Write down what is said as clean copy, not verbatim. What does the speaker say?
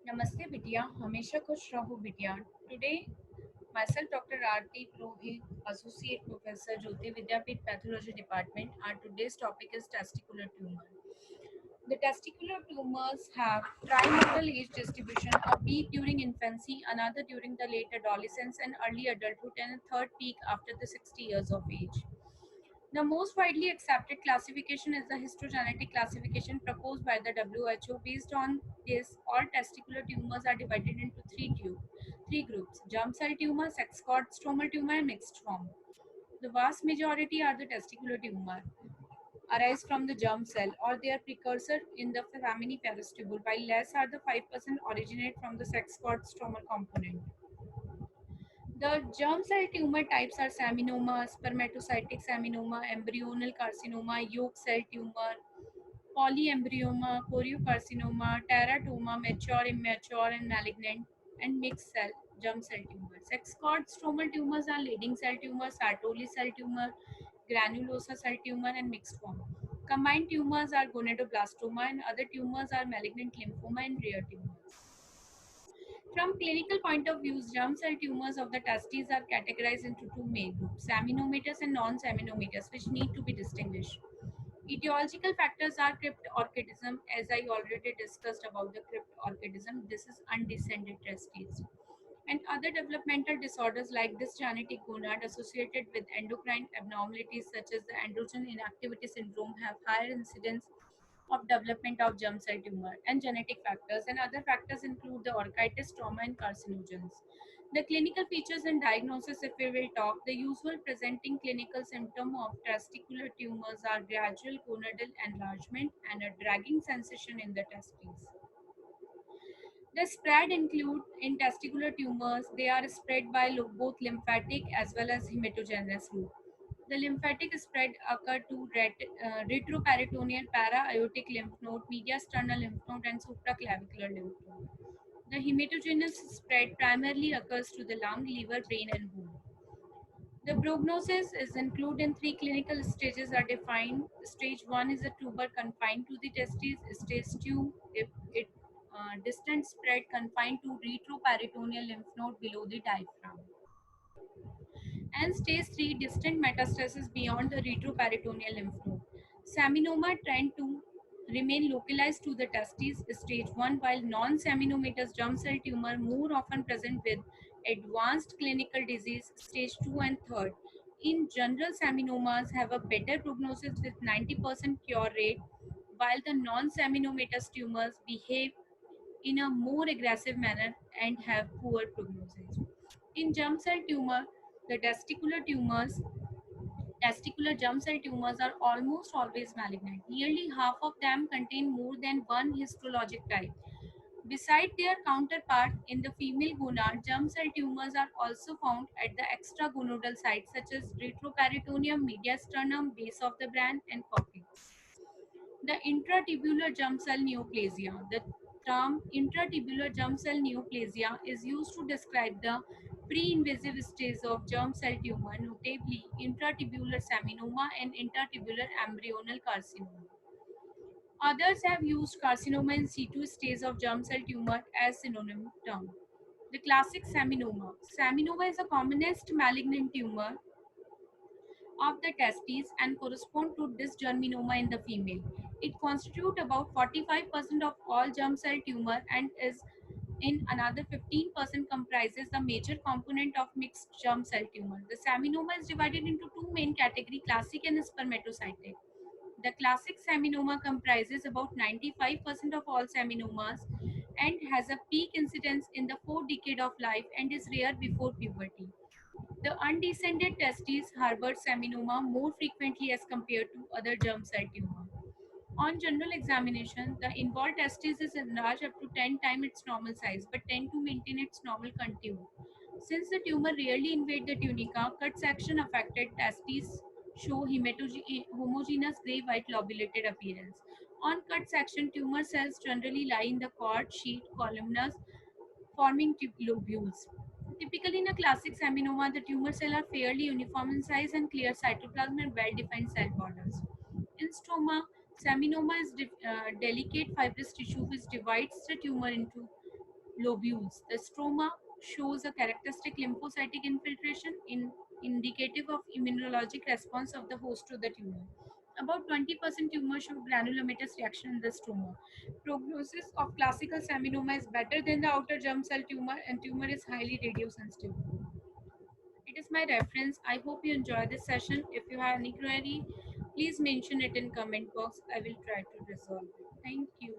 Namaste बिटिया हमेशा खुश रहो बिटिया Today myself Dr. Aarti Purohit, Associate Professor, Jyoti Vidyapeeth Pathology Department. Our today's topic is testicular tumor. The testicular tumors have trimodal age distribution, a peak during infancy, another during the late adolescence and early adulthood, and a third peak after the 60 years of age. The most widely accepted classification is the histogenetic classification proposed by the WHO. Based on this, all testicular tumors are divided into three groups: germ cell tumor, sex cord stromal tumor, and mixed form. The vast majority are the testicular tumor, arise from the germ cell or their precursor in the foraminifera's tubule, while less are the 5% originate from the sex cord stromal component. The germ cell tumor types are seminoma, spermatocytic seminoma, embryonal carcinoma, yolk cell tumor, polyembryoma, choriocarcinoma, teratoma, mature, immature, and malignant, and mixed cell germ cell tumor. Sex cord stromal tumors are Leydig cell tumor, Sertoli cell tumor, granulosa cell tumor, and mixed form. Combined tumors are gonadoblastoma, and other tumors are malignant lymphoma and rare tumors. From clinical point of view, germ cell tumors of the testes are categorized into two main groups, seminomatous and non-seminomatous, which need to be distinguished. Etiological factors are cryptorchidism, as I already discussed about the cryptorchidism. This is undescended testes. And other developmental disorders like dysgenetic gonad associated with endocrine abnormalities such as the androgen inactivity syndrome have higher incidence of development of germ cell tumor, and genetic factors and other factors include the orchitis, trauma, and carcinogens. The clinical features and diagnosis, if we will talk, the usual presenting clinical symptom of testicular tumors are gradual gonadal enlargement and a dragging sensation in the testes. The spread include in testicular tumors, they are spread by both lymphatic as well as hematogenous route. The lymphatic spread occur to retroperitoneal para-aortic lymph node, mediasternal lymph node, and supraclavicular lymph node. The hematogenous spread primarily occurs to the lung, liver, brain, and bone. The prognosis is included in three clinical stages are defined. Stage 1 is a tumor confined to the testes. Stage 2, if it distant spread confined to retroperitoneal lymph node below the diaphragm. And stage 3, distant metastasis beyond the retroperitoneal lymph node. Seminoma tend to remain localized to the testes stage 1, while non-seminomatous germ cell tumor more often present with advanced clinical disease stage 2 and 3rd. In general, seminomas have a better prognosis with 90% cure rate, while the non-seminomatous tumors behave in a more aggressive manner and have poor prognosis. In germ cell tumor, the testicular germ cell tumors are almost always malignant. Nearly half of them contain more than one histologic type. Beside their counterpart in the female gonad, germ cell tumors are also found at the extragonadal sites such as retroperitoneum, mediasternum, base of the brain, and coccyx. The intratubular germ cell neoplasia. The term intratubular germ cell neoplasia is used to describe the pre-invasive stage of germ cell tumor, notably intratubular seminoma and intratubular embryonal carcinoma. Others have used carcinoma in situ stage of germ cell tumor as synonym term. The classic seminoma. Seminoma is the commonest malignant tumor of the testes and correspond to dysgerminoma in the female. It constitutes about 45% of all germ cell tumor and is in another 15% comprises the major component of mixed germ cell tumor. The seminoma is divided into two main categories, classic and spermatocytic. The classic seminoma comprises about 95% of all seminomas and has a peak incidence in the fourth decade of life and is rare before puberty. The undescended testes harbor seminoma more frequently as compared to other germ cell tumor. On general examination, the involved testis is enlarged up to 10 times its normal size but tend to maintain its normal contour. Since the tumor rarely invade the tunica, cut section affected testes show homogeneous gray-white lobulated appearance. On cut section, tumor cells generally lie in the cord sheet columnars forming lobules. Typically, in a classic seminoma, the tumor cells are fairly uniform in size and clear cytoplasm and well-defined cell borders. In seminoma is delicate fibrous tissue which divides the tumor into lobules. The stroma shows a characteristic lymphocytic infiltration indicative of immunologic response of the host to the tumor. About 20% tumors show granulomatous reaction in the stroma. Prognosis of classical seminoma is better than the outer germ cell tumor, and tumor is highly radiosensitive. It is my reference. I hope you enjoy this session. If you have any query, please mention it in comment box. I will try to resolve it. Thank you.